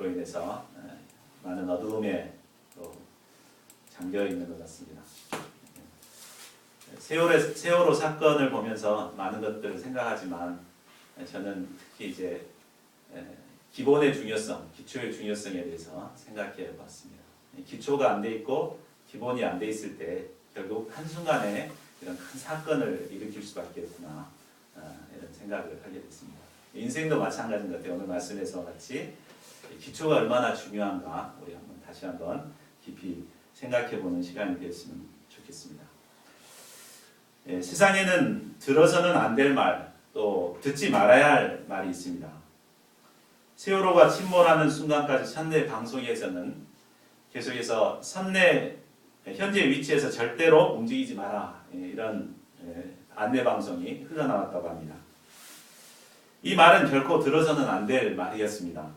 사건으로 인해서 많은 어두움에 또 잠겨 있는 것 같습니다. 세월호 사건을 보면서 많은 것들을 생각하지만 저는 특히 이제 기본의 중요성, 기초의 중요성에 대해서 생각해 봤습니다. 기초가 안 돼 있고 기본이 안 돼 있을 때 결국 한순간에 이런 큰 사건을 일으킬 수밖에 없구나 이런 생각을 하게 됐습니다. 인생도 마찬가지인 것 같아요. 오늘 말씀에서 같이 기초가 얼마나 중요한가 우리 다시 한번 깊이 생각해 보는 시간이 되었으면 좋겠습니다. 세상에는 들어서는 안 될 말, 또 듣지 말아야 할 말이 있습니다. 세월호가 침몰하는 순간까지 선내 방송에서는 계속해서 선내 현재 위치에서 절대로 움직이지 마라 이런 안내 방송이 흘러나왔다고 합니다. 이 말은 결코 들어서는 안 될 말이었습니다.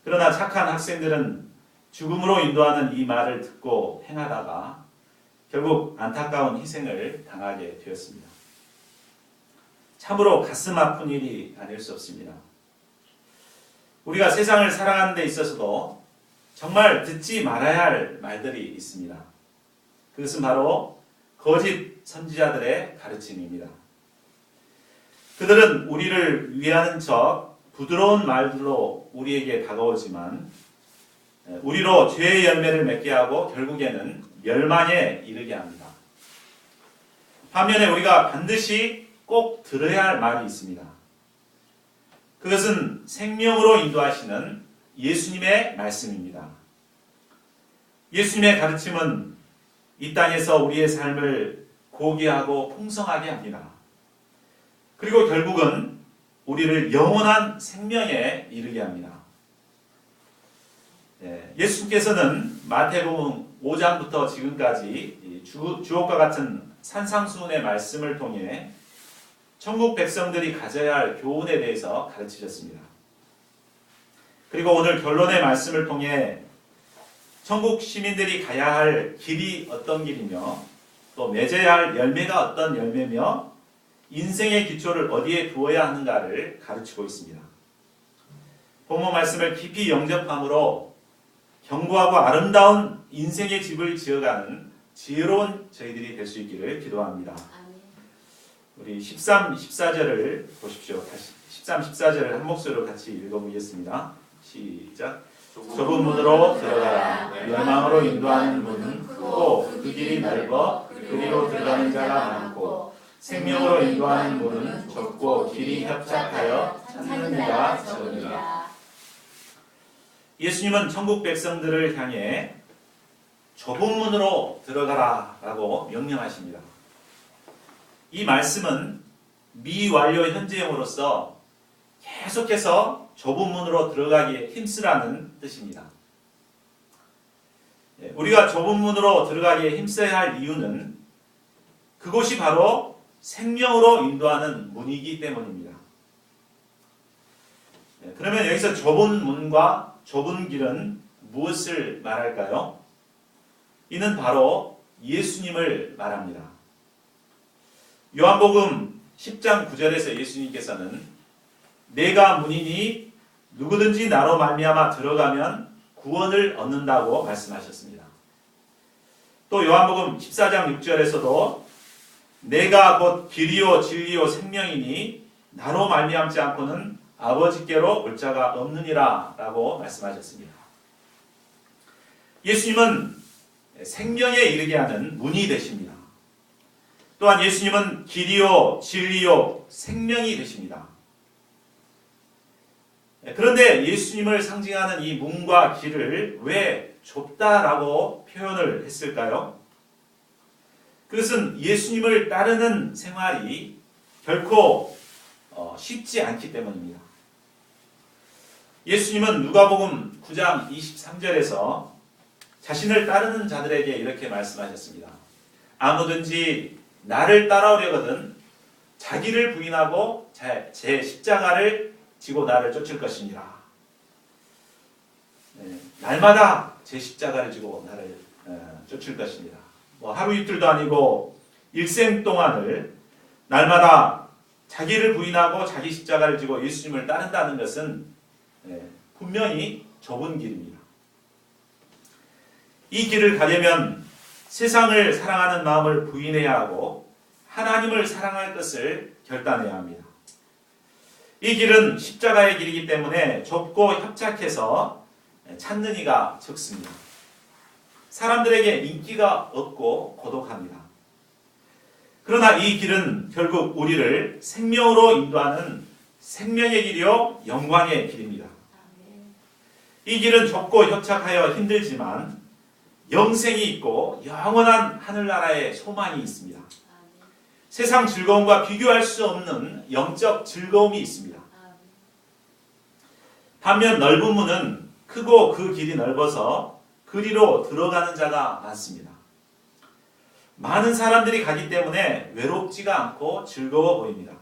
그러나 착한 학생들은 죽음으로 인도하는 이 말을 듣고 행하다가 결국 안타까운 희생을 당하게 되었습니다. 참으로 가슴 아픈 일이 아닐 수 없습니다. 우리가 세상을 살아가는 데 있어서도 정말 듣지 말아야 할 말들이 있습니다. 그것은 바로 거짓 선지자들의 가르침입니다. 그들은 우리를 위하는 척 부드러운 말들로 우리에게 다가오지만 우리로 죄의 열매를 맺게 하고 결국에는 멸망에 이르게 합니다. 반면에 우리가 반드시 꼭 들어야 할 말이 있습니다. 그것은 생명으로 인도하시는 예수님의 말씀입니다. 예수님의 가르침은 이 땅에서 우리의 삶을 고귀하고 풍성하게 합니다. 그리고 결국은 우리를 영원한 생명에 이르게 합니다. 예수님께서는 마태복음 5장부터 지금까지 주옥과 같은 산상수훈의 말씀을 통해 천국 백성들이 가져야 할 교훈에 대해서 가르치셨습니다. 그리고 오늘 결론의 말씀을 통해 천국 시민들이 가야 할 길이 어떤 길이며 또 맺어야 할 열매가 어떤 열매며 인생의 기초를 어디에 두어야 하는가를 가르치고 있습니다. 본문 말씀을 깊이 영접함으로 견고하고 아름다운 인생의 집을 지어가는 지혜로운 저희들이 될 수 있기를 기도합니다. 우리 13, 14절을 보십시오. 다시 13, 14절을 한 목소리로 같이 읽어보겠습니다. 시작. 좁은 문으로 들어가라. 멸망으로 인도하는 문은 크고 그 길이 넓어 그리로 들어가는 자가 많고 생명으로 인도하는 문은 좁고 길이 협착하여 찾는 자가 적으니라. 예수님은 천국 백성들을 향해 좁은 문으로 들어가라 라고 명령하십니다. 이 말씀은 미완료 현재형으로서 계속해서 좁은 문으로 들어가기에 힘쓰라는 뜻입니다. 우리가 좁은 문으로 들어가기에 힘써야 할 이유는 그곳이 바로 생명으로 인도하는 문이기 때문입니다. 그러면 여기서 좁은 문과 좁은 길은 무엇을 말할까요? 이는 바로 예수님을 말합니다. 요한복음 10장 9절에서 예수님께서는 내가 문이니 누구든지 나로 말미암아 들어가면 구원을 얻는다고 말씀하셨습니다. 또 요한복음 14장 6절에서도 내가 곧 길이요 진리요 생명이니 나로 말미암지 않고는 아버지께로 올 자가 없느니라 라고 말씀하셨습니다. 예수님은 생명에 이르게 하는 문이 되십니다. 또한 예수님은 길이요 진리요 생명이 되십니다. 그런데 예수님을 상징하는 이 문과 길을 왜 좁다라고 표현을 했을까요? 그것은 예수님을 따르는 생활이 결코 쉽지 않기 때문입니다. 예수님은 누가복음 9장 23절에서 자신을 따르는 자들에게 이렇게 말씀하셨습니다. 아무든지 나를 따라오려거든 자기를 부인하고 제 십자가를 지고 나를 쫓을 것이니라. 날마다 제 십자가를 지고 나를 쫓을 것이니라. 하루 이틀도 아니고 일생 동안을 날마다 자기를 부인하고 자기 십자가를 지고 예수님을 따른다는 것은 분명히 좁은 길입니다. 이 길을 가려면 세상을 사랑하는 마음을 부인해야 하고 하나님을 사랑할 것을 결단해야 합니다. 이 길은 십자가의 길이기 때문에 좁고 협착해서 찾는 이가 적습니다. 사람들에게 인기가 없고 고독합니다. 그러나 이 길은 결국 우리를 생명으로 인도하는 생명의 길이요 영광의 길입니다. 이 길은 좁고 협착하여 힘들지만 영생이 있고 영원한 하늘나라의 소망이 있습니다. 세상 즐거움과 비교할 수 없는 영적 즐거움이 있습니다. 반면 넓은 문은 크고 그 길이 넓어서 그리로 들어가는 자가 많습니다. 많은 사람들이 가기 때문에 외롭지가 않고 즐거워 보입니다.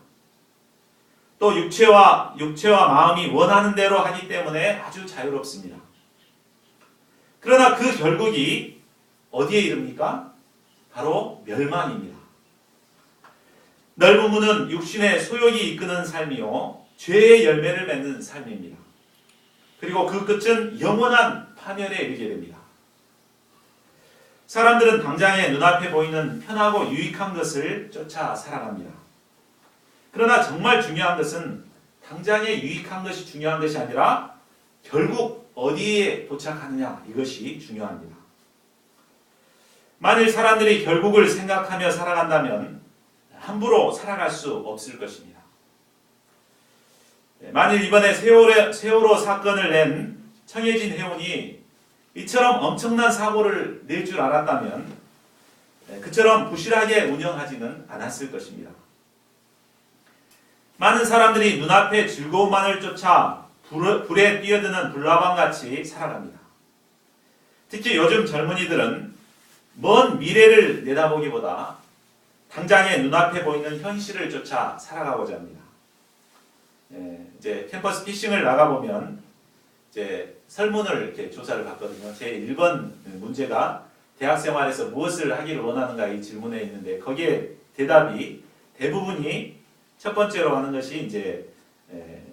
또 육체와 마음이 원하는 대로 하기 때문에 아주 자유롭습니다. 그러나 그 결국이 어디에 이릅니까? 바로 멸망입니다. 넓은 문은 육신의 소욕이 이끄는 삶이요 죄의 열매를 맺는 삶입니다. 그리고 그 끝은 영원한 파멸에 이르게 됩니다. 사람들은 당장에 눈앞에 보이는 편하고 유익한 것을 쫓아 살아갑니다. 그러나 정말 중요한 것은 당장에 유익한 것이 중요한 것이 아니라 결국 어디에 도착하느냐 이것이 중요합니다. 만일 사람들이 결국을 생각하며 살아간다면 함부로 살아갈 수 없을 것입니다. 만일 이번에 세월호 사건을 낸 청해진 해운이 이처럼 엄청난 사고를 낼 줄 알았다면 그처럼 부실하게 운영하지는 않았을 것입니다. 많은 사람들이 눈앞의 즐거움만을 쫓아 불에 뛰어드는 불나방같이 살아갑니다. 특히 요즘 젊은이들은 먼 미래를 내다보기보다 당장에 눈앞에 보이는 현실을 쫓아 살아가고자 합니다. 이제 캠퍼스 피싱을 나가보면 이제 설문을 이렇게 조사를 받거든요. 제 1번 문제가 대학 생활에서 무엇을 하기를 원하는가 이 질문에 있는데 거기에 대답이 대부분이 첫 번째로 하는 것이 이제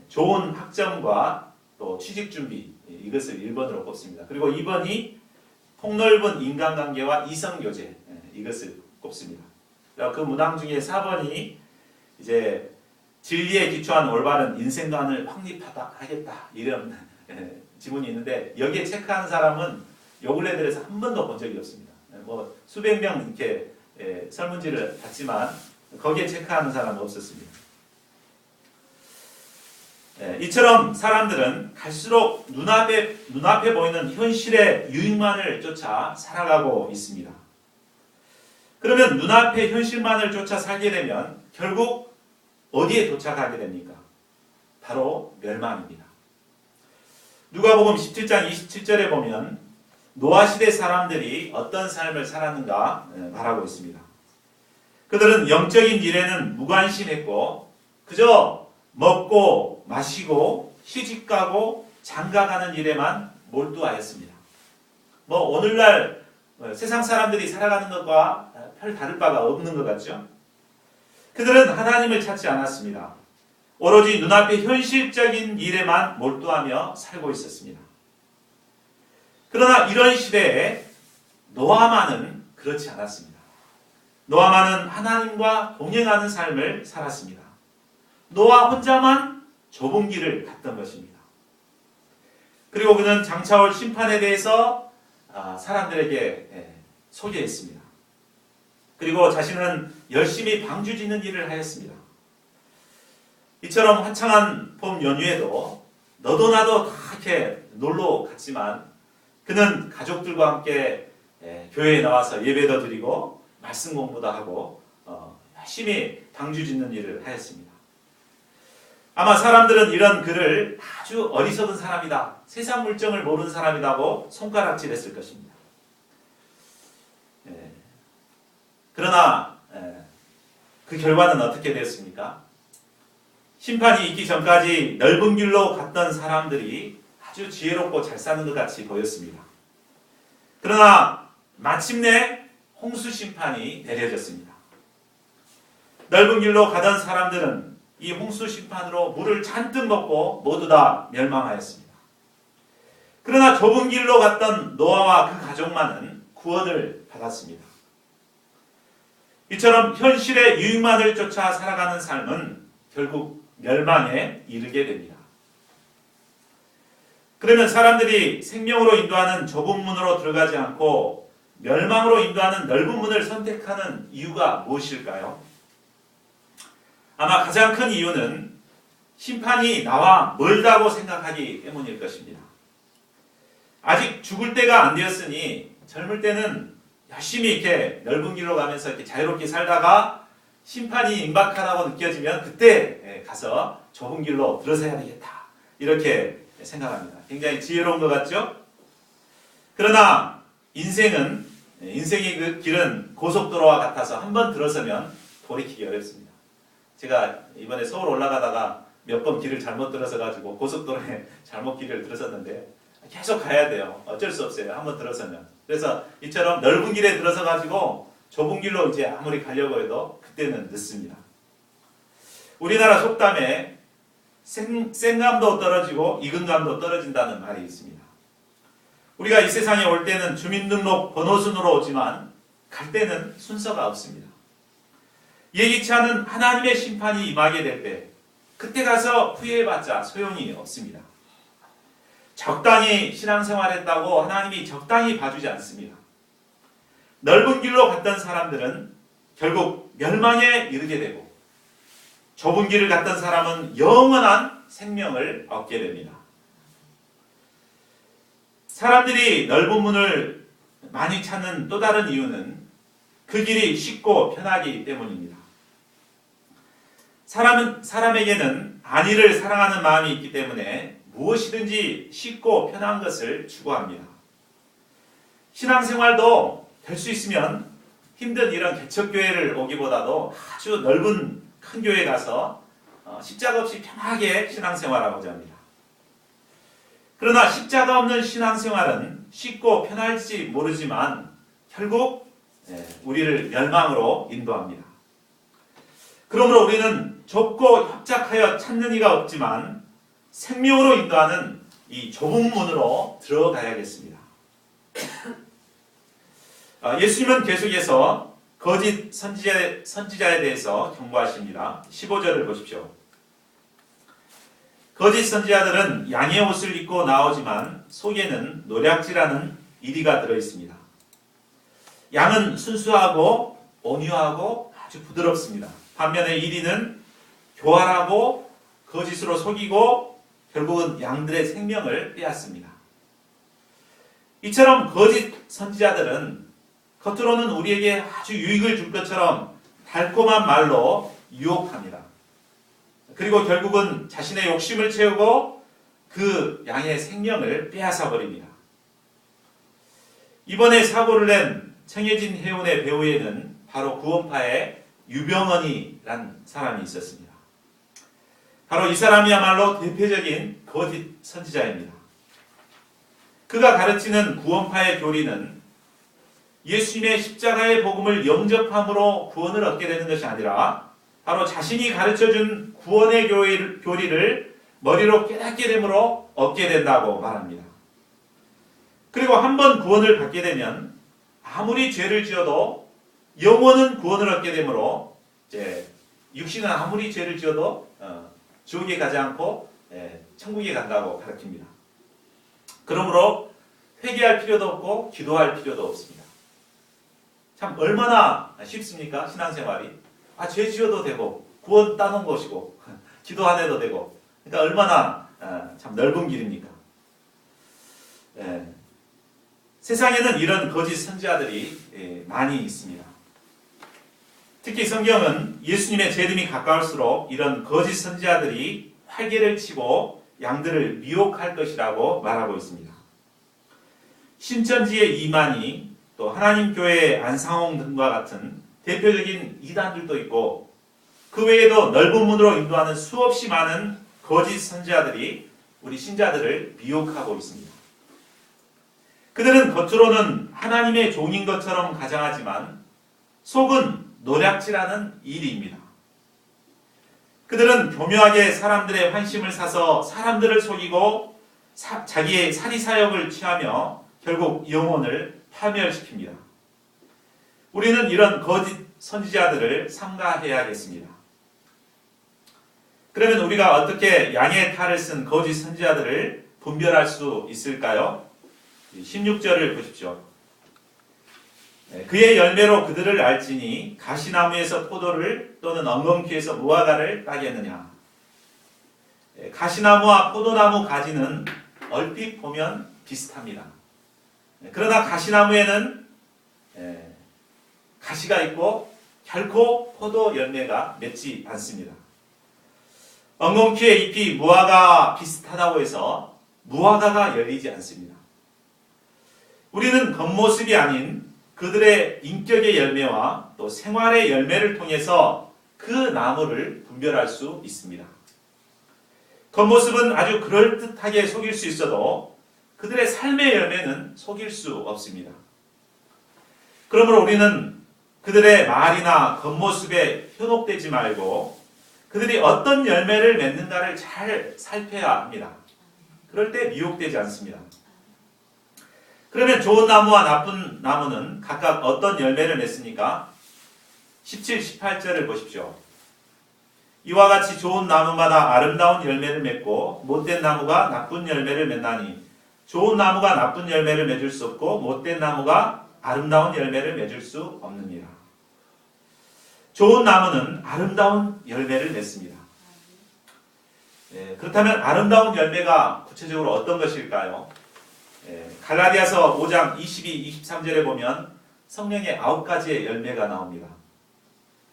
좋은 학점과 또 취직 준비 이것을 1번으로 꼽습니다. 그리고 2번이 폭넓은 인간관계와 이성교제 이것을 꼽습니다. 그 문항 중에 4번이 이제 진리에 기초한 올바른 인생관을 확립하겠다 이런 지문이 있는데 여기에 체크하는 사람은 요 근래 들어서 한 번도 본 적이 없습니다. 뭐 수백 명 이렇게 설문지를 봤지만 거기에 체크하는 사람은 없었습니다. 이처럼 사람들은 갈수록 눈앞에 보이는 현실의 유익만을 쫓아 살아가고 있습니다. 그러면 눈앞의 현실만을 쫓아 살게 되면 결국 어디에 도착하게 됩니까? 바로 멸망입니다. 누가복음 17장 27절에 보면 노아 시대 사람들이 어떤 삶을 살았는가 말하고 있습니다. 그들은 영적인 일에는 무관심했고 그저 먹고 마시고 시집가고 장가가는 일에만 몰두하였습니다. 뭐 오늘날 세상 사람들이 살아가는 것과 별 다를 바가 없는 것 같죠? 그들은 하나님을 찾지 않았습니다. 오로지 눈앞의 현실적인 일에만 몰두하며 살고 있었습니다. 그러나 이런 시대에 노아만은 그렇지 않았습니다. 노아만은 하나님과 동행하는 삶을 살았습니다. 노아 혼자만 좁은 길을 갔던 것입니다. 그리고 그는 장차올 심판에 대해서 사람들에게 소개했습니다. 그리고 자신은 열심히 방주 짓는 일을 하였습니다. 이처럼 화창한 봄 연휴에도 너도 나도 다 이렇게 놀러 갔지만 그는 가족들과 함께 교회에 나와서 예배도 드리고 말씀 공부도 하고 열심히 방주 짓는 일을 하였습니다. 아마 사람들은 이런 그를 아주 어리석은 사람이다, 세상 물정을 모르는 사람이라고 손가락질했을 것입니다. 그러나 그 결과는 어떻게 되었습니까? 심판이 있기 전까지 넓은 길로 갔던 사람들이 아주 지혜롭고 잘 사는 것 같이 보였습니다. 그러나 마침내 홍수 심판이 내려졌습니다. 넓은 길로 가던 사람들은 이 홍수 심판으로 물을 잔뜩 먹고 모두 다 멸망하였습니다. 그러나 좁은 길로 갔던 노아와 그 가족만은 구원을 받았습니다. 이처럼 현실의 유익만을 쫓아 살아가는 삶은 결국 멸망에 이르게 됩니다. 그러면 사람들이 생명으로 인도하는 좁은 문으로 들어가지 않고 멸망으로 인도하는 넓은 문을 선택하는 이유가 무엇일까요? 아마 가장 큰 이유는 심판이 나와 멀다고 생각하기 때문일 것입니다. 아직 죽을 때가 안 되었으니 젊을 때는 열심히 이렇게 넓은 길로 가면서 이렇게 자유롭게 살다가 심판이 임박하다고 느껴지면 그때 가서 좁은 길로 들어서야 되겠다. 이렇게 생각합니다. 굉장히 지혜로운 것 같죠? 그러나 인생의 그 길은 고속도로와 같아서 한번 들어서면 돌이키기 어렵습니다. 제가 이번에 서울 올라가다가 몇 번 길을 잘못 들어서 가지고 고속도로에 잘못 길을 들어섰는데 계속 가야 돼요. 어쩔 수 없어요. 한번 들어서면. 그래서 이처럼 넓은 길에 들어서 가지고 좁은 길로 이제 아무리 가려고 해도 그때는 늦습니다. 우리나라 속담에 센감도 떨어지고 익은감도 떨어진다는 말이 있습니다. 우리가 이 세상에 올 때는 주민등록 번호순으로 오지만 갈 때는 순서가 없습니다. 예기치 않은 하나님의 심판이 임하게 될 때 그때 가서 후회해봤자 소용이 없습니다. 적당히 신앙생활했다고 하나님이 적당히 봐주지 않습니다. 넓은 길로 갔던 사람들은 결국 멸망에 이르게 되고 좁은 길을 갔던 사람은 영원한 생명을 얻게 됩니다. 사람들이 넓은 문을 많이 찾는 또 다른 이유는 그 길이 쉽고 편하기 때문입니다. 사람에게는 안위를 사랑하는 마음이 있기 때문에 무엇이든지 쉽고 편한 것을 추구합니다. 신앙생활도 될 수 있으면 힘든 이런 개척교회를 오기보다도 아주 넓은 큰 교회 가서 십자가 없이 편하게 신앙생활하고자 합니다. 그러나 십자가 없는 신앙생활은 쉽고 편할지 모르지만 결국 우리를 멸망으로 인도합니다. 그러므로 우리는 좁고 협착하여 찾는 이가 없지만 생명으로 인도하는 이 좁은 문으로 들어가야겠습니다. 예수님은 계속해서 거짓 선지자에 대해서 경고하십니다. 15절을 보십시오. 거짓 선지자들은 양의 옷을 입고 나오지만 속에는 노략질하는 이리가 들어있습니다. 양은 순수하고 온유하고 아주 부드럽습니다. 반면에 이리는 교활하고 거짓으로 속이고 결국은 양들의 생명을 빼앗습니다. 이처럼 거짓 선지자들은 겉으로는 우리에게 아주 유익을 줄 것처럼 달콤한 말로 유혹합니다. 그리고 결국은 자신의 욕심을 채우고 그 양의 생명을 빼앗아 버립니다. 이번에 사고를 낸 청해진 해운의 배후에는 바로 구원파의 유병헌이란 사람이 있었습니다. 바로 이 사람이야말로 대표적인 거짓 선지자입니다. 그가 가르치는 구원파의 교리는 예수님의 십자가의 복음을 영접함으로 구원을 얻게 되는 것이 아니라 바로 자신이 가르쳐준 구원의 교리를 머리로 깨닫게 됨으로 얻게 된다고 말합니다. 그리고 한번 구원을 받게 되면 아무리 죄를 지어도 영원은 구원을 얻게 되므로 이제 육신은 아무리 죄를 지어도 지옥에 가지 않고 천국에 간다고 가르칩니다. 그러므로 회개할 필요도 없고 기도할 필요도 없습니다. 참 얼마나 쉽습니까? 신앙생활이. 죄 지어도 되고 구원 따놓은 것이고 기도 안 해도 되고 그러니까 얼마나 참 넓은 길입니까? 세상에는 이런 거짓 선지자들이 많이 있습니다. 특히 성경은 예수님의 재림이 가까울수록 이런 거짓 선지자들이 활개를 치고 양들을 미혹할 것이라고 말하고 있습니다. 신천지의 이만희, 또 하나님 교회의 안상홍 등과 같은 대표적인 이단들도 있고 그 외에도 넓은 문으로 인도하는 수없이 많은 거짓 선지자들이 우리 신자들을 미혹하고 있습니다. 그들은 겉으로는 하나님의 종인 것처럼 가장하지만 속은 노략질하는 일입니다. 그들은 교묘하게 사람들의 환심을 사서 사람들을 속이고 자기의 사리사욕을 취하며 결국 영혼을 파멸시킵니다. 우리는 이런 거짓 선지자들을 삼가해야겠습니다. 그러면 우리가 어떻게 양의 탈을 쓴 거짓 선지자들을 분별할 수 있을까요? 16절을 보십시오. 그의 열매로 그들을 알지니 가시나무에서 포도를 또는 엉겅퀴에서 무화과를 따겠느냐. 가시나무와 포도나무 가지는 얼핏 보면 비슷합니다. 그러나 가시나무에는 가시가 있고 결코 포도 열매가 맺지 않습니다. 엉겅퀴의 잎이 무화과와 비슷하다고 해서 무화과가 열리지 않습니다. 우리는 겉모습이 아닌 그들의 인격의 열매와 또 생활의 열매를 통해서 그 나무를 분별할 수 있습니다. 겉모습은 아주 그럴듯하게 속일 수 있어도 그들의 삶의 열매는 속일 수 없습니다. 그러므로 우리는 그들의 말이나 겉모습에 현혹되지 말고 그들이 어떤 열매를 맺는가를 잘 살펴야 합니다. 그럴 때 미혹되지 않습니다. 그러면 좋은 나무와 나쁜 나무는 각각 어떤 열매를 맺습니까? 17, 18절을 보십시오. 이와 같이 좋은 나무마다 아름다운 열매를 맺고 못된 나무가 나쁜 열매를 맺나니 좋은 나무가 나쁜 열매를 맺을 수 없고 못된 나무가 아름다운 열매를 맺을 수 없느니라. 좋은 나무는 아름다운 열매를 맺습니다. 그렇다면 아름다운 열매가 구체적으로 어떤 것일까요? 갈라디아서 5장 22, 23절에 보면 성령의 9가지의 열매가 나옵니다.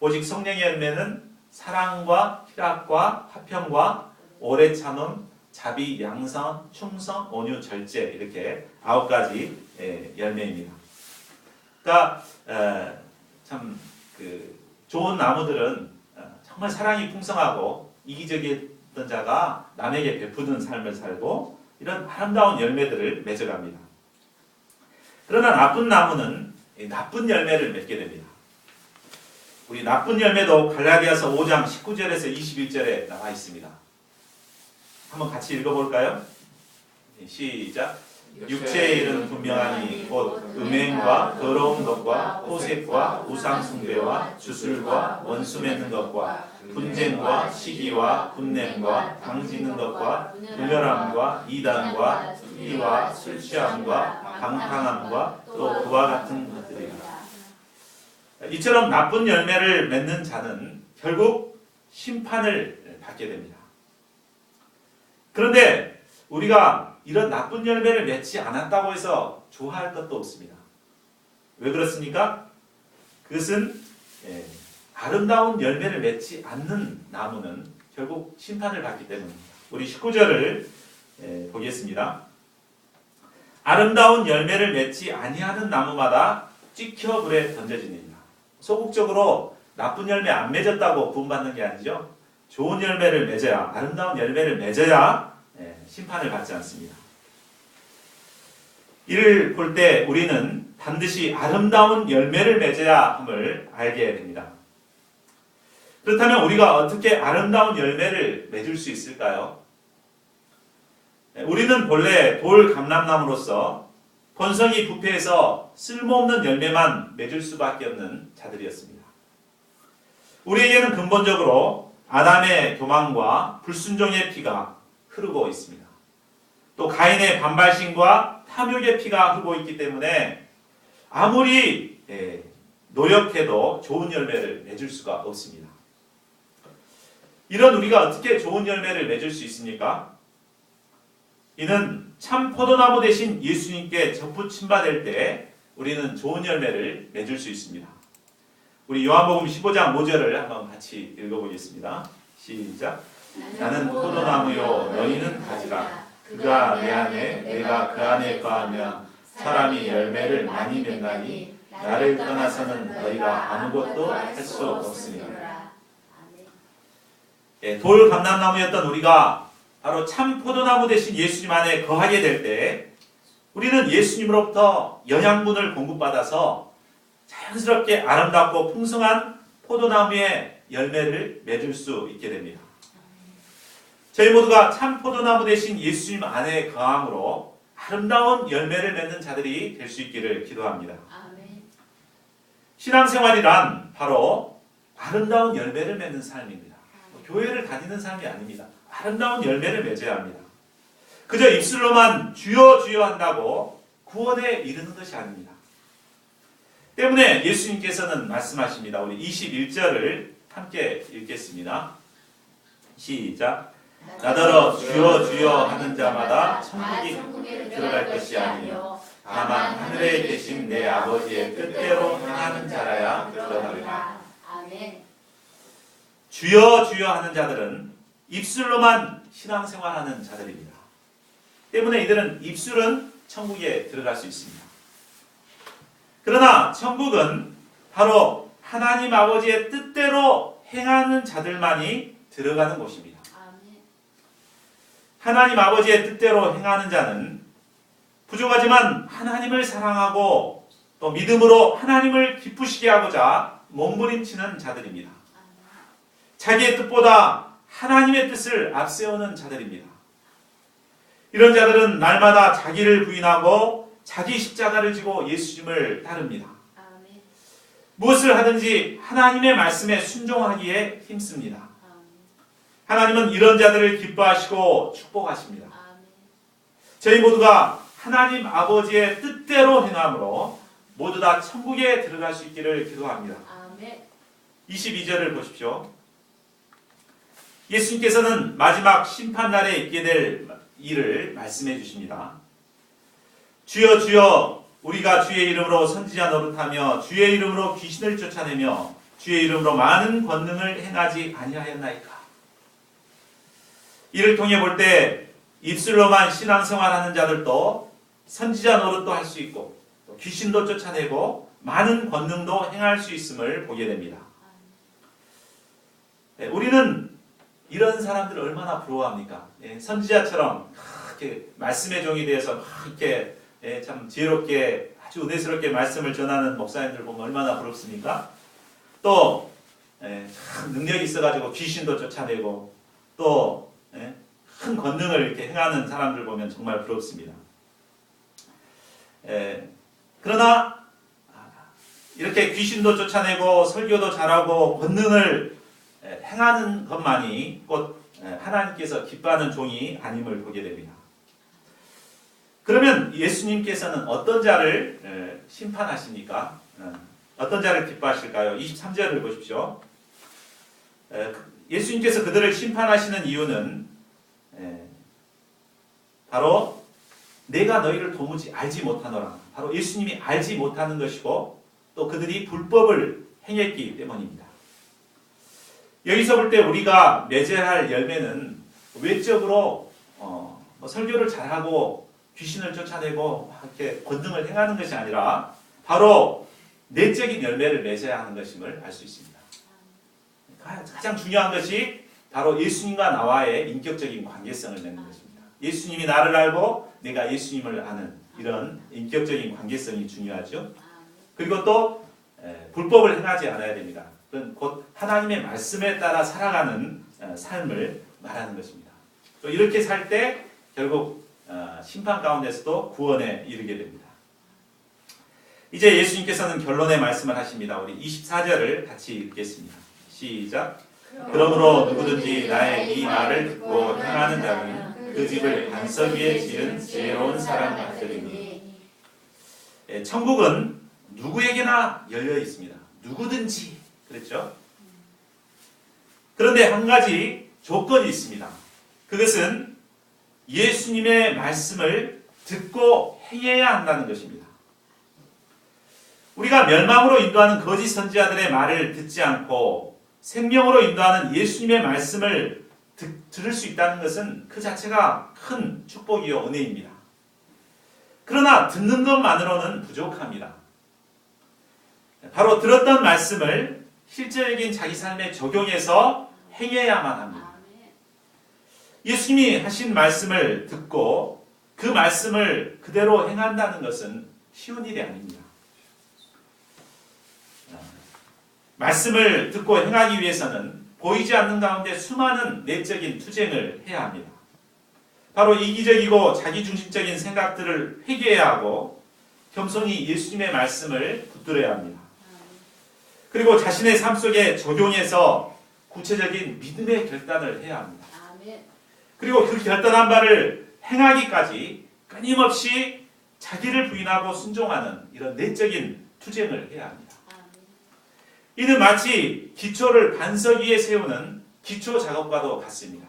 오직 성령의 열매는 사랑과 희락과 화평과 오래 참음, 자비, 양선, 충성, 온유, 절제 이렇게 9가지 열매입니다. 그러니까 참 좋은 나무들은 정말 사랑이 풍성하고 이기적이었던 자가 남에게 베푸는 삶을 살고 이런 아름다운 열매들을 맺어갑니다. 그러나 나쁜 나무는 나쁜 열매를 맺게 됩니다. 우리 나쁜 열매도 갈라디아서 5장 19절에서 21절에 나와 있습니다. 한번 같이 읽어볼까요? 시작. 육체의 일은 분명하니 곧 음행과 더러운 것과 호색과 우상숭배와 주술과 원수 맺는 것과 분쟁과 시기와 분냄과 당지는 것과 분열함과 이단과 투기와 술 취함과 방탕함과 또 그와 같은 것들이라. 이처럼 나쁜 열매를 맺는 자는 결국 심판을 받게 됩니다. 그런데 우리가 이런 나쁜 열매를 맺지 않았다고 해서 좋아할 것도 없습니다. 왜 그렇습니까? 그것은 아름다운 열매를 맺지 않는 나무는 결국 심판을 받기 때문입니다. 우리 19절을 보겠습니다. 아름다운 열매를 맺지 아니하는 나무마다 찍혀 불에 던져지느니라. 소극적으로 나쁜 열매 안 맺었다고 구원받는 게 아니죠. 좋은 열매를 맺어야, 아름다운 열매를 맺어야 심판을 받지 않습니다. 이를 볼 때 우리는 반드시 아름다운 열매를 맺어야 함을 알게 됩니다. 그렇다면 우리가 어떻게 아름다운 열매를 맺을 수 있을까요? 우리는 본래 돌감람나무로서 본성이 부패해서 쓸모없는 열매만 맺을 수밖에 없는 자들이었습니다. 우리에게는 근본적으로 아담의 교만과 불순종의 피가 흐르고 있습니다. 또 가인의 반발심과 탐욕의 피가 흐르고 있기 때문에 아무리 노력해도 좋은 열매를 맺을 수가 없습니다. 이런 우리가 어떻게 좋은 열매를 맺을 수 있습니까? 이는 참 포도나무 대신 예수님께 접붙임받을 때 우리는 좋은 열매를 맺을 수 있습니다. 우리 요한복음 15장 5절을 한번 같이 읽어보겠습니다. 시작. 나는 포도나무요 너희는 가지라. 그가 내 안에 내가 그 안에 거하면 사람이 열매를 많이 맺나니 나를 떠나서는 너희가 아무것도 할 수 없으니라. 돌감람나무였던 우리가 바로 참 포도나무 대신 예수님 안에 거하게 될 때 우리는 예수님으로부터 영양분을 공급받아서 자연스럽게 아름답고 풍성한 포도나무의 열매를 맺을 수 있게 됩니다. 저희 모두가 참 포도나무 대신 예수님 안에 거함으로 아름다운 열매를 맺는 자들이 될 수 있기를 기도합니다. 아멘. 신앙생활이란 바로 아름다운 열매를 맺는 삶입니다. 교회를 다니는 삶이 아닙니다. 아름다운 열매를 맺어야 합니다. 그저 입술로만 주여 주여 한다고 구원에 이르는 것이 아닙니다. 때문에 예수님께서는 말씀하십니다. 우리 21절을 함께 읽겠습니다. 시작. 나더러 주여 주여 하는 자마다 천국에 들어갈 것이 아니요 다만 하늘에 계신 내 아버지의 뜻대로 행하는 자라야 들어가리라. 아멘. 주여 주여 하는 자들은 입술로만 신앙생활하는 자들입니다. 때문에 이들은 입술은 천국에 들어갈 수 있습니다. 그러나 천국은 바로 하나님 아버지의 뜻대로 행하는 자들만이 들어가는 곳입니다. 아멘. 하나님 아버지의 뜻대로 행하는 자는 부족하지만 하나님을 사랑하고 또 믿음으로 하나님을 기쁘시게 하고자 몸부림치는 자들입니다. 자기의 뜻보다 하나님의 뜻을 앞세우는 자들입니다. 이런 자들은 날마다 자기를 부인하고 자기 십자가를 지고 예수님을 따릅니다. 아멘. 무엇을 하든지 하나님의 말씀에 순종하기에 힘씁니다. 아멘. 하나님은 이런 자들을 기뻐하시고 축복하십니다. 아멘. 저희 모두가 하나님 아버지의 뜻대로 행함으로 모두 다 천국에 들어갈 수 있기를 기도합니다. 아멘. 22절을 보십시오. 예수님께서는 마지막 심판날에 있게 될 일을 말씀해 주십니다. 주여 주여 우리가 주의 이름으로 선지자 노릇하며 주의 이름으로 귀신을 쫓아내며 주의 이름으로 많은 권능을 행하지 아니하였나이까. 이를 통해 볼 때 입술로만 신앙생활하는 자들도 선지자 노릇도 할 수 있고 또 귀신도 쫓아내고 많은 권능도 행할 수 있음을 보게 됩니다. 우리는 이런 사람들을 얼마나 부러워합니까? 선지자처럼 이렇게 말씀의 종이 되어서 이렇게 참 지혜롭게 아주 은혜스럽게 말씀을 전하는 목사님들 보면 얼마나 부럽습니까? 또 참 능력이 있어가지고 귀신도 쫓아내고 또 큰 권능을 이렇게 행하는 사람들 보면 정말 부럽습니다. 그러나 이렇게 귀신도 쫓아내고 설교도 잘하고 권능을 행하는 것만이 곧 하나님께서 기뻐하는 종이 아님을 보게 됩니다. 그러면 예수님께서는 어떤 자를 심판하십니까? 어떤 자를 기뻐하실까요? 23절을 보십시오. 예수님께서 그들을 심판하시는 이유는 바로 내가 너희를 도무지 알지 못하노라. 바로 예수님이 알지 못하는 것이고 또 그들이 불법을 행했기 때문입니다. 여기서 볼 때 우리가 맺어야 할 열매는 외적으로 설교를 잘하고 귀신을 쫓아내고 이렇게 권능을 행하는 것이 아니라 바로 내적인 열매를 맺어야 하는 것임을 알 수 있습니다. 가장 중요한 것이 바로 예수님과 나와의 인격적인 관계성을 맺는 것입니다. 예수님이 나를 알고 내가 예수님을 아는 이런 인격적인 관계성이 중요하죠. 그리고 또 불법을 행하지 않아야 됩니다. 그건 곧 하나님의 말씀에 따라 살아가는 삶을 말하는 것입니다. 또 이렇게 살 때 결국 심판 가운데서도 구원에 이르게 됩니다. 이제 예수님께서는 결론의 말씀을 하십니다. 우리 24절을 같이 읽겠습니다. 시작. 그러므로 누구든지 나의 이 말을 듣고 행하는 자는 그 집을 반석 위에 지은 지혜로운 사람 같으리니. 천국은 누구에게나 열려 있습니다. 누구든지 그랬죠. 그런데 한 가지 조건이 있습니다. 그것은 예수님의 말씀을 듣고 행해야 한다는 것입니다. 우리가 멸망으로 인도하는 거짓 선지자들의 말을 듣지 않고 생명으로 인도하는 예수님의 말씀을 들을 수 있다는 것은 그 자체가 큰 축복이요 은혜입니다. 그러나 듣는 것만으로는 부족합니다. 바로 들었던 말씀을 실제적인 자기 삶에 적용해서 행해야만 합니다. 예수님이 하신 말씀을 듣고 그 말씀을 그대로 행한다는 것은 쉬운 일이 아닙니다. 말씀을 듣고 행하기 위해서는 보이지 않는 가운데 수많은 내적인 투쟁을 해야 합니다. 바로 이기적이고 자기중심적인 생각들을 회개해야 하고 겸손히 예수님의 말씀을 붙들어야 합니다. 그리고 자신의 삶 속에 적용해서 구체적인 믿음의 결단을 해야 합니다. 그리고 그 결단한 바를 행하기까지 끊임없이 자기를 부인하고 순종하는 이런 내적인 투쟁을 해야 합니다. 이는 마치 기초를 반석 위에 세우는 기초 작업과도 같습니다.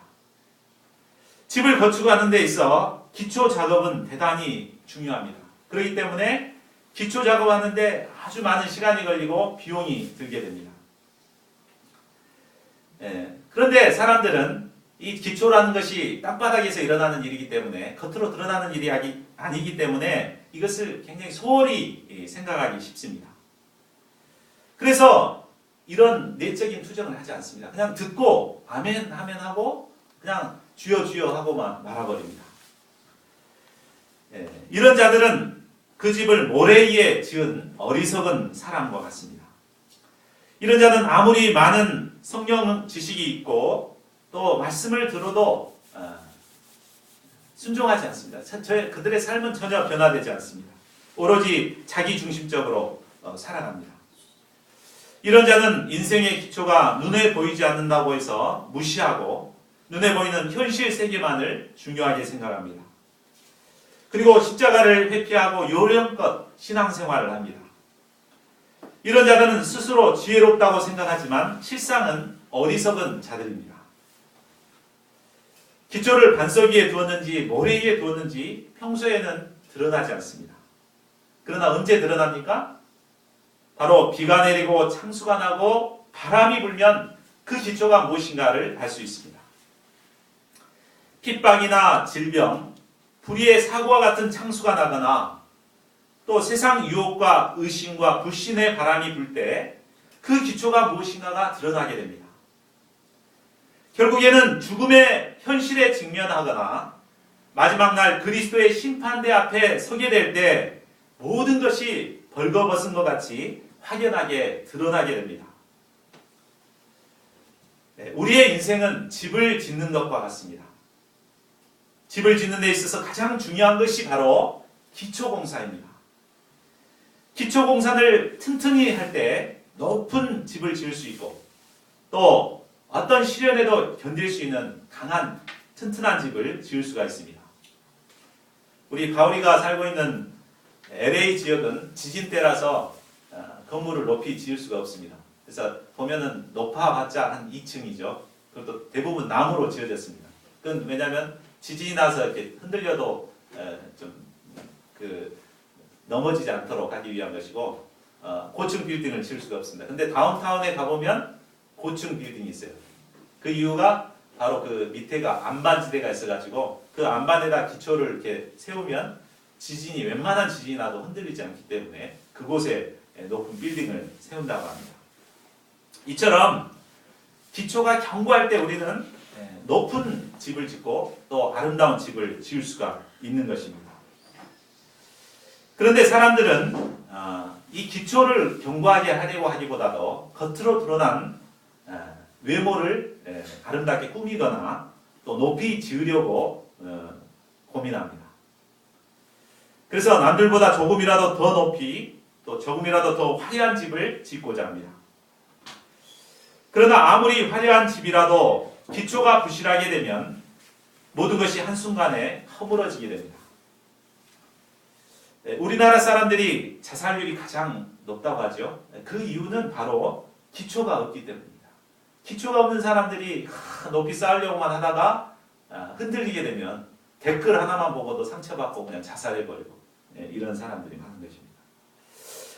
집을 건축 하는 데 있어 기초 작업은 대단히 중요합니다. 그렇기 때문에 기초 작업하는데 아주 많은 시간이 걸리고 비용이 들게 됩니다. 그런데 사람들은 이 기초라는 것이 땅바닥에서 일어나는 일이기 때문에 겉으로 드러나는 일이 아니기 때문에 이것을 굉장히 소홀히 생각하기 쉽습니다. 그래서 이런 내적인 투쟁을 하지 않습니다. 그냥 듣고 아멘 하면 하고 그냥 주여 주여 하고만 말아버립니다. 이런 자들은 그 집을 모래 위에 지은 어리석은 사람과 같습니다. 이런 자는 아무리 많은 성경 지식이 있고 또 말씀을 들어도 순종하지 않습니다. 그들의 삶은 전혀 변화되지 않습니다. 오로지 자기중심적으로 살아갑니다. 이런 자는 인생의 기초가 눈에 보이지 않는다고 해서 무시하고 눈에 보이는 현실 세계만을 중요하게 생각합니다. 그리고 십자가를 회피하고 요령껏 신앙생활을 합니다. 이런 자들은 스스로 지혜롭다고 생각하지만 실상은 어리석은 자들입니다. 기초를 반석 위에 두었는지 모래 위에 두었는지 평소에는 드러나지 않습니다. 그러나 언제 드러납니까? 바로 비가 내리고 창수가 나고 바람이 불면 그 기초가 무엇인가를 알 수 있습니다. 핍박이나 질병, 불의의 사고와 같은 창수가 나거나 또 세상 유혹과 의심과 불신의 바람이 불 때 그 기초가 무엇인가가 드러나게 됩니다. 결국에는 죽음의 현실에 직면하거나 마지막 날 그리스도의 심판대 앞에 서게 될 때 모든 것이 벌거벗은 것 같이 확연하게 드러나게 됩니다. 우리의 인생은 집을 짓는 것과 같습니다. 집을 짓는 데 있어서 가장 중요한 것이 바로 기초공사입니다. 기초공사를 튼튼히 할 때 높은 집을 지을 수 있고 또 어떤 시련에도 견딜 수 있는 강한 튼튼한 집을 지을 수가 있습니다. 우리 가오리가 살고 있는 LA 지역은 지진 때라서 건물을 높이 지을 수가 없습니다. 그래서 보면은 높아봤자 한 2층이죠. 그것도 대부분 나무로 지어졌습니다. 그건 왜냐하면 지진이 나서 이렇게 흔들려도 넘어지지 않도록 하기 위한 것이고 고층 빌딩을 지을 수가 없습니다. 근데 다운타운에 가보면 고층 빌딩이 있어요. 그 이유가 바로 그 밑에가 안반지대가 있어가지고 그 안반에다 기초를 이렇게 세우면 웬만한 지진이 나도 흔들리지 않기 때문에 그곳에 높은 빌딩을 세운다고 합니다. 이처럼 기초가 견고할 때 우리는 높은 집을 짓고 또 아름다운 집을 지을 수가 있는 것입니다. 그런데 사람들은 이 기초를 견고하게 하려고 하기보다도 겉으로 드러난 외모를 아름답게 꾸미거나 또 높이 지으려고 고민합니다. 그래서 남들보다 조금이라도 더 높이 또 조금이라도 더 화려한 집을 짓고자 합니다. 그러나 아무리 화려한 집이라도 기초가 부실하게 되면 모든 것이 한순간에 허물어지게 됩니다. 우리나라 사람들이 자살률이 가장 높다고 하죠. 그 이유는 바로 기초가 없기 때문입니다. 기초가 없는 사람들이 높이 쌓으려고만 하다가 흔들리게 되면 댓글 하나만 보고도 상처받고 그냥 자살해버리고 이런 사람들이 많은 것입니다.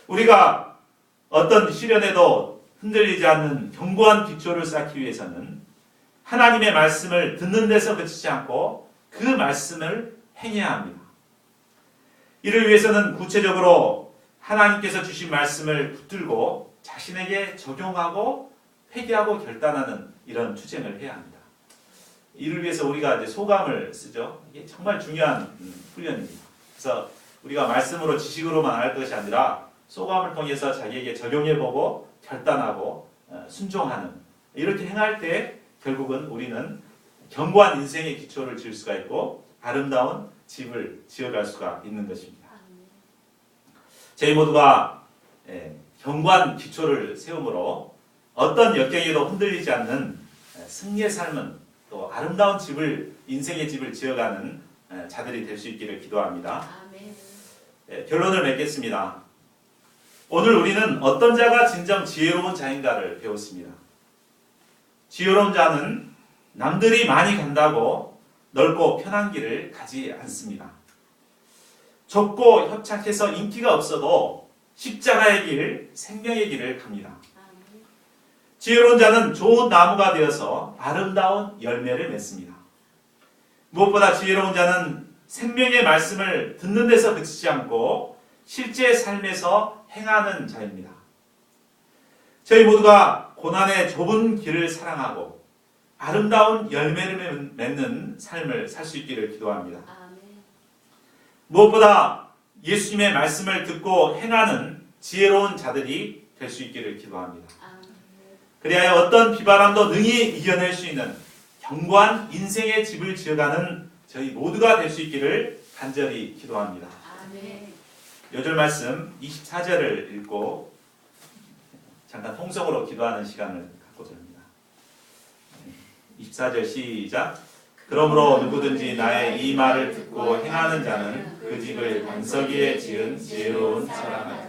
우리가 어떤 시련에도 흔들리지 않는 견고한 기초를 쌓기 위해서는 하나님의 말씀을 듣는 데서 그치지 않고 그 말씀을 행해야 합니다. 이를 위해서는 구체적으로 하나님께서 주신 말씀을 붙들고 자신에게 적용하고 회개하고 결단하는 이런 투쟁을 해야 합니다. 이를 위해서 우리가 이제 소감을 쓰죠. 이게 정말 중요한 훈련입니다. 그래서 우리가 말씀으로 지식으로만 할 것이 아니라 소감을 통해서 자기에게 적용해보고 결단하고 순종하는 이렇게 행할 때 결국은 우리는 견고한 인생의 기초를 지을 수가 있고 아름다운 집을 지어갈 수가 있는 것입니다. 저희 모두가 견고한 기초를 세움으로 어떤 역경에도 흔들리지 않는 승리의 삶은 또 아름다운 집을 인생의 집을 지어가는 자들이 될 수 있기를 기도합니다. 결론을 맺겠습니다. 오늘 우리는 어떤 자가 진정 지혜로운 자인가를 배웠습니다. 지혜로운 자는 남들이 많이 간다고 넓고 편한 길을 가지 않습니다. 좁고 협착해서 인기가 없어도 십자가의 길, 생명의 길을 갑니다. 지혜로운 자는 좋은 나무가 되어서 아름다운 열매를 맺습니다. 무엇보다 지혜로운 자는 생명의 말씀을 듣는 데서 그치지 않고 실제 삶에서 행하는 자입니다. 저희 모두가 고난의 좁은 길을 사랑하고 아름다운 열매를 맺는 삶을 살 수 있기를 기도합니다. 무엇보다 예수님의 말씀을 듣고 행하는 지혜로운 자들이 될 수 있기를 기도합니다. 그리하여 어떤 비바람도 능히 이겨낼 수 있는 견고한 인생의 집을 지어가는 저희 모두가 될 수 있기를 간절히 기도합니다. 요절 말씀 24절을 읽고 잠깐 통성으로 기도하는 시간을 갖고자 합니다. 24절 시작. 그러므로 누구든지 나의 이 말을 듣고 행하는 자는 그 집을 반석 위에 지은 지혜로운 사람 같다.